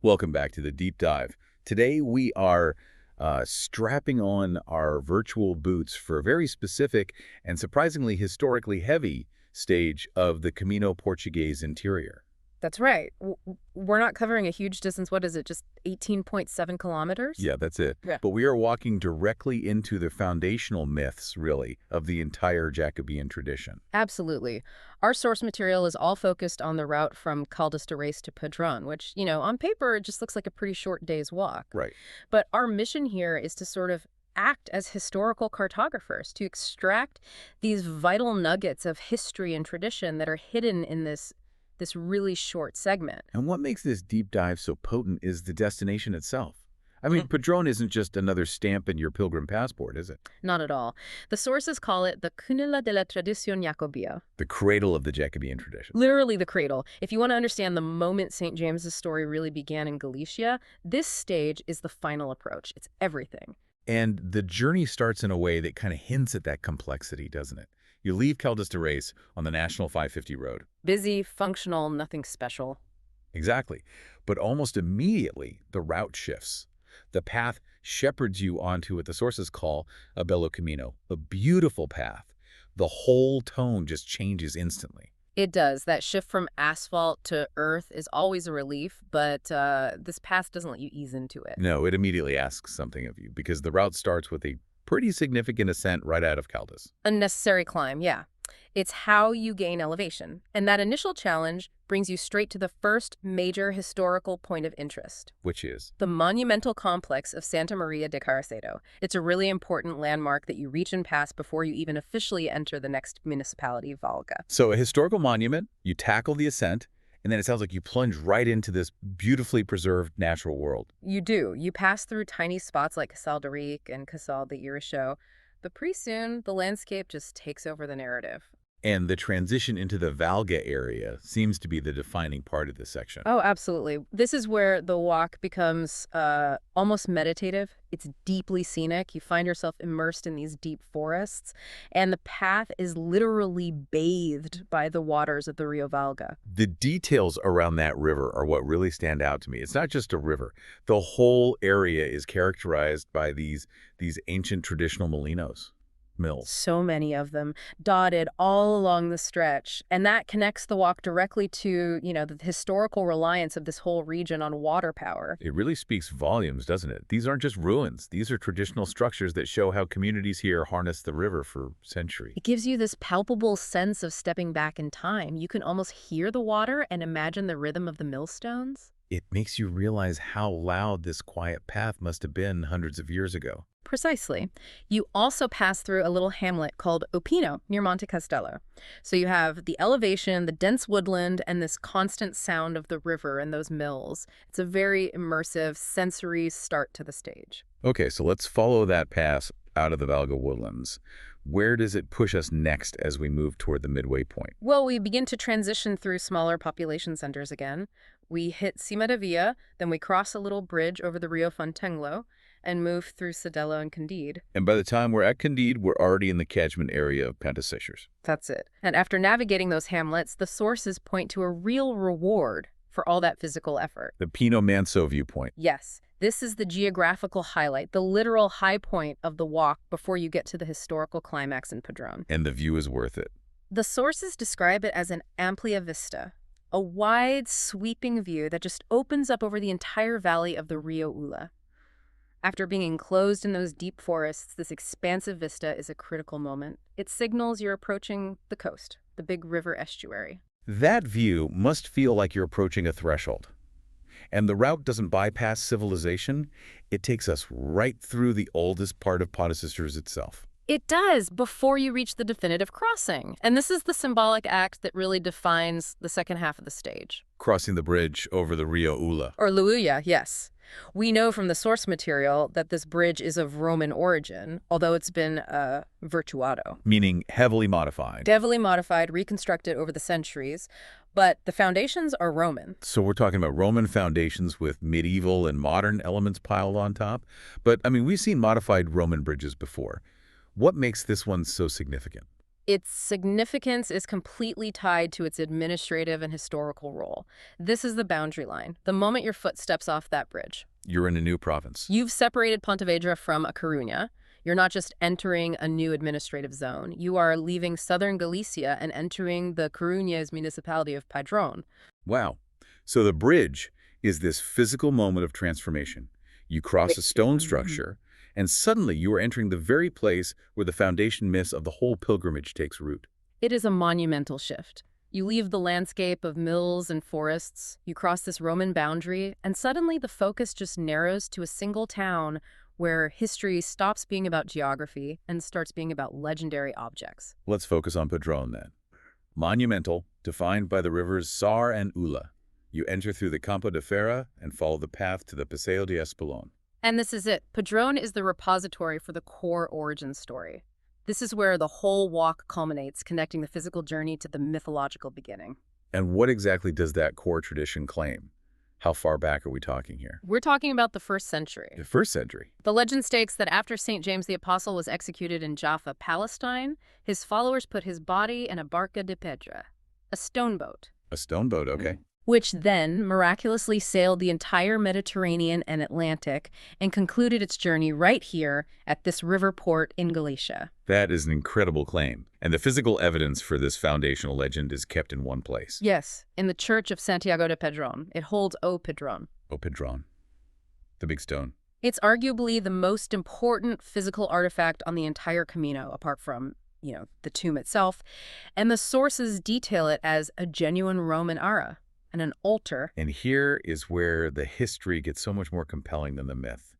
Welcome back to the deep dive. Today we are strapping on our virtual boots for a very specific and surprisingly historically heavy stage of the Camino Portuguese interior. That's right. We're not covering a huge distance. What is it, just 18.7 kilometers? Yeah, that's it. Yeah. But we are walking directly into the foundational myths, really, of the entire Jacobean tradition. Absolutely. Our source material is all focused on the route from Caldas to Reis to Padrón, which, on paper, it just looks like a pretty short day's walk. Right. But our mission here is to sort of act as historical cartographers, to extract these vital nuggets of history and tradition that are hidden in this really short segment. And what makes this deep dive so potent is the destination itself. I mean, Padrón isn't just another stamp in your pilgrim passport, is it? Not at all. The sources call it the cunula de la tradición jacobea. The cradle of the Jacobean tradition. Literally the cradle. If you want to understand the moment St. James's story really began in Galicia, this stage is the final approach. It's everything. And the journey starts in a way that kind of hints at that complexity, doesn't it? You leave Caldas to Reis on the National 550 road. Busy, functional, nothing special. Exactly. But almost immediately, the route shifts. The path shepherds you onto what the sources call a bello camino, a beautiful path. The whole tone just changes instantly. It does. That shift from asphalt to earth is always a relief, but this path doesn't let you ease into it. No, it immediately asks something of you because the route starts with a pretty significant ascent right out of Caldas. Unnecessary climb, yeah. It's how you gain elevation. And that initial challenge brings you straight to the first major historical point of interest. Which is? The monumental complex of Santa Maria de Caracedo. It's a really important landmark that you reach and pass before you even officially enter the next municipality, Valga. So a historical monument, you tackle the ascent, and then it sounds like you plunge right into this beautifully preserved natural world. You do. You pass through tiny spots like Casal de Ric and Casal de Iraxo, but pretty soon the landscape just takes over the narrative. And the transition into the Valga area seems to be the defining part of this section. Oh, absolutely. This is where the walk becomes almost meditative. It's deeply scenic. You find yourself immersed in these deep forests, and the path is literally bathed by the waters of the Rio Valga. The details around that river are what really stand out to me. It's not just a river. The whole area is characterized by these ancient traditional molinos. Mills. So many of them dotted all along the stretch. And that connects the walk directly to, the historical reliance of this whole region on water power. It really speaks volumes, doesn't it? These aren't just ruins. These are traditional structures that show how communities here harness the river for centuries. It gives you this palpable sense of stepping back in time. You can almost hear the water and imagine the rhythm of the millstones. It makes you realize how loud this quiet path must have been hundreds of years ago. Precisely. You also pass through a little hamlet called Opino near Monte Castello. So you have the elevation, the dense woodland, and this constant sound of the river and those mills. It's a very immersive, sensory start to the stage. Okay, so let's follow that path out of the Valga woodlands. Where does it push us next as we move toward the midway point? Well, we begin to transition through smaller population centers again. We hit Cima de Villa, then we cross a little bridge over the Rio Fontenglo, and move through Sedelo and Candide. And by the time we're at Candide, we're already in the catchment area of Pantasechers. That's it. And after navigating those hamlets, the sources point to a real reward for all that physical effort. The Pino Manso viewpoint. Yes, this is the geographical highlight, the literal high point of the walk before you get to the historical climax in Padrón. And the view is worth it. The sources describe it as an amplia vista, a wide, sweeping view that just opens up over the entire valley of the Rio Ula. After being enclosed in those deep forests, this expansive vista is a critical moment. It signals you're approaching the coast, the big river estuary. That view must feel like you're approaching a threshold. And the route doesn't bypass civilization. It takes us right through the oldest part of Pantasechers itself. It does, before you reach the definitive crossing. And this is the symbolic act that really defines the second half of the stage. Crossing the bridge over the Rio Ula. Or Luuya, yes. We know from the source material that this bridge is of Roman origin, although it's been virtuato. Meaning heavily modified. Heavily modified, reconstructed over the centuries, but the foundations are Roman. So we're talking about Roman foundations with medieval and modern elements piled on top. But, I mean, we've seen modified Roman bridges before. What makes this one so significant? Its significance is completely tied to its administrative and historical role. This is the boundary line, the moment your foot steps off that bridge. You're in a new province. You've separated Pontevedra from A Coruña. You're not just entering a new administrative zone. You are leaving southern Galicia and entering the Coruña's municipality of Padrón. Wow. So the bridge is this physical moment of transformation. You cross a stone structure, and suddenly you are entering the very place where the foundation myths of the whole pilgrimage takes root. It is a monumental shift. You leave the landscape of mills and forests, you cross this Roman boundary, and suddenly the focus just narrows to a single town where history stops being about geography and starts being about legendary objects. Let's focus on Padrón then. Monumental, defined by the rivers Sar and Ula. You enter through the Campo de Ferra and follow the path to the Paseo de Espolón. And this is it. Padrón is the repository for the core origin story. This is where the whole walk culminates, connecting the physical journey to the mythological beginning. And what exactly does that core tradition claim? How far back are we talking here? We're talking about the 1st century. The 1st century. The legend states that after St. James the Apostle was executed in Jaffa, Palestine, his followers put his body in a barca de pedra, a stone boat. A stone boat, okay. Which then miraculously sailed the entire Mediterranean and Atlantic and concluded its journey right here at this river port in Galicia. That is an incredible claim. And the physical evidence for this foundational legend is kept in one place. Yes, in the church of Santiago de Padrón. It holds O Padrón. O Padrón. The big stone. It's arguably the most important physical artifact on the entire Camino, apart from, the tomb itself. And the sources detail it as a genuine Roman ara. And an altar. And here is where the history gets so much more compelling than the myth.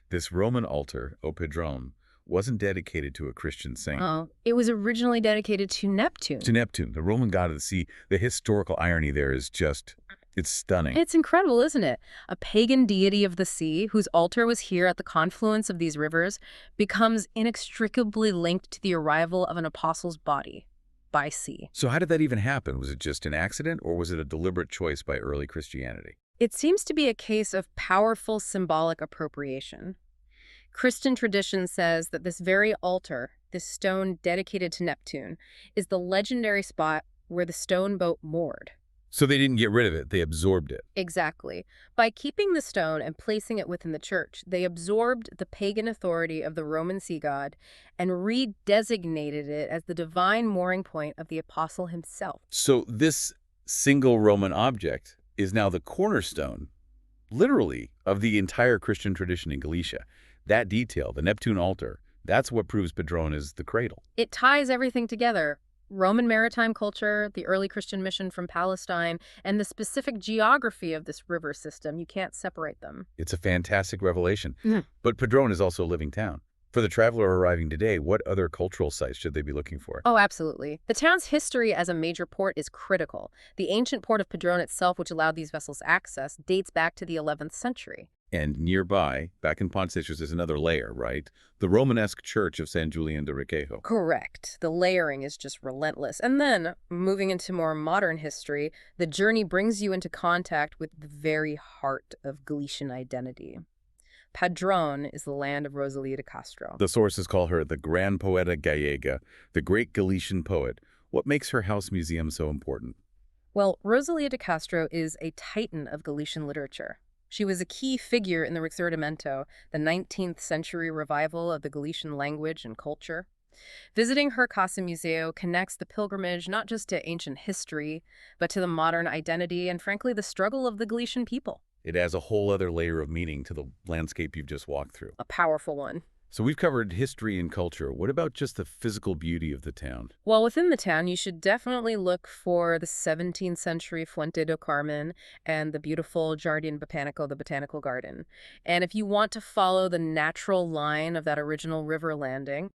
This Roman altar, O Padrón, wasn't dedicated to a Christian saint. Oh, it was originally dedicated to Neptune. To Neptune, the Roman god of the sea. The historical irony there is just, it's stunning. It's incredible, isn't it? A pagan deity of the sea, whose altar was here at the confluence of these rivers, becomes inextricably linked to the arrival of an apostle's body. By sea. So how did that even happen? Was it just an accident, or was it a deliberate choice by early Christianity? It seems to be a case of powerful symbolic appropriation. Christian tradition says that this very altar, this stone dedicated to Neptune, is the legendary spot where the stone boat moored. So they didn't get rid of it, they absorbed it. Exactly. By keeping the stone and placing it within the church, they absorbed the pagan authority of the Roman sea god and redesignated it as the divine mooring point of the apostle himself. So this single Roman object is now the cornerstone, literally, of the entire Christian tradition in Galicia. That detail, the Neptune altar, that's what proves Padrón is the cradle. It ties everything together. Roman maritime culture, the early Christian mission from Palestine, and the specific geography of this river system. You can't separate them. It's a fantastic revelation. But Padrón is also a living town. For the traveler arriving today, what other cultural sites should they be looking for? Oh, absolutely. The town's history as a major port is critical. The ancient port of Padrón itself, which allowed these vessels access, dates back to the 11th century. And nearby, back in Pontesinos, there's another layer, right? The Romanesque church of San Julián de Requejo. Correct. The layering is just relentless. And then, moving into more modern history, the journey brings you into contact with the very heart of Galician identity. Padrón is the land of Rosalía de Castro. The sources call her the Gran Poeta Gallega, the great Galician poet. What makes her house museum so important? Well, Rosalía de Castro is a titan of Galician literature. She was a key figure in the Rexurdimento, the 19th century revival of the Galician language and culture. Visiting her Casa Museo connects the pilgrimage not just to ancient history, but to the modern identity and, frankly, the struggle of the Galician people. It adds a whole other layer of meaning to the landscape you've just walked through. A powerful one. So we've covered history and culture. What about just the physical beauty of the town? Well, within the town, you should definitely look for the 17th century Fuente do Carmen and the beautiful Jardín Botanico, the botanical garden. And if you want to follow the natural line of that original river landing,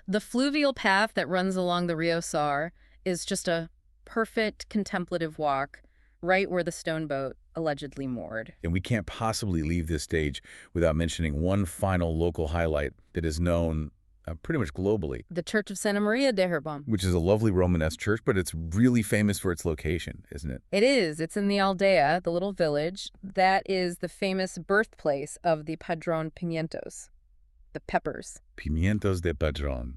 the fluvial path that runs along the Rio Sar is just a perfect contemplative walk right where the stone boat allegedly moored. And we can't possibly leave this stage without mentioning one final local highlight that is known pretty much globally. The Church of Santa Maria de Reborn. Which is a lovely Romanesque church, but it's really famous for its location, isn't it? It is. It's in the Aldea, the little village. That is the famous birthplace of the Padrón pimientos, the peppers. Pimientos de Padrón.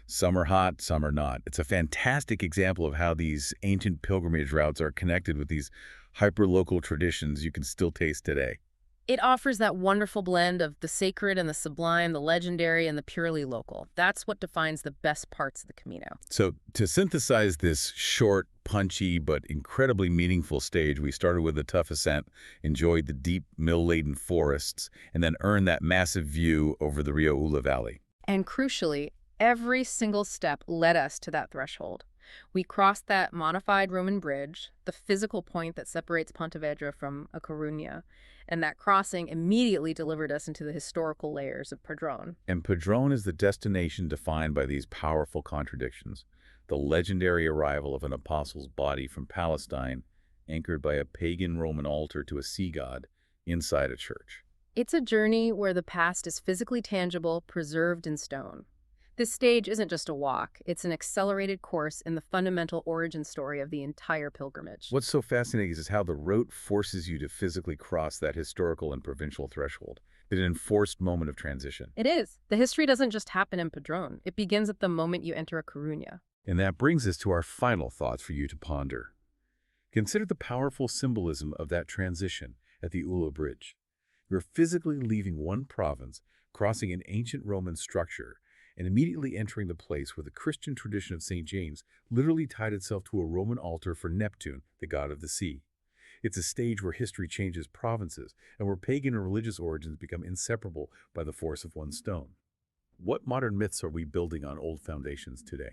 Some are hot, some are not. It's a fantastic example of how these ancient pilgrimage routes are connected with these hyperlocal traditions you can still taste today. It offers that wonderful blend of the sacred and the sublime, the legendary and the purely local. That's what defines the best parts of the Camino. So to synthesize this short, punchy, but incredibly meaningful stage, we started with a tough ascent, enjoyed the deep, mill-laden forests, and then earned that massive view over the Rio Ula Valley. And crucially, every single step led us to that threshold. We crossed that modified Roman bridge, the physical point that separates Pontevedra from A Coruña, and that crossing immediately delivered us into the historical layers of Padrón. And Padrón is the destination defined by these powerful contradictions. The legendary arrival of an apostle's body from Palestine, anchored by a pagan Roman altar to a sea god inside a church. It's a journey where the past is physically tangible, preserved in stone. This stage isn't just a walk, it's an accelerated course in the fundamental origin story of the entire pilgrimage. What's so fascinating is how the route forces you to physically cross that historical and provincial threshold. It's an enforced moment of transition. It is. The history doesn't just happen in Padrón. It begins at the moment you enter A Coruña. And that brings us to our final thoughts for you to ponder. Consider the powerful symbolism of that transition at the Ula Bridge. You're physically leaving one province, crossing an ancient Roman structure, and immediately entering the place where the Christian tradition of St. James literally tied itself to a Roman altar for Neptune, the god of the sea. It's a stage where history changes provinces and where pagan and religious origins become inseparable by the force of one stone. What modern myths are we building on old foundations today?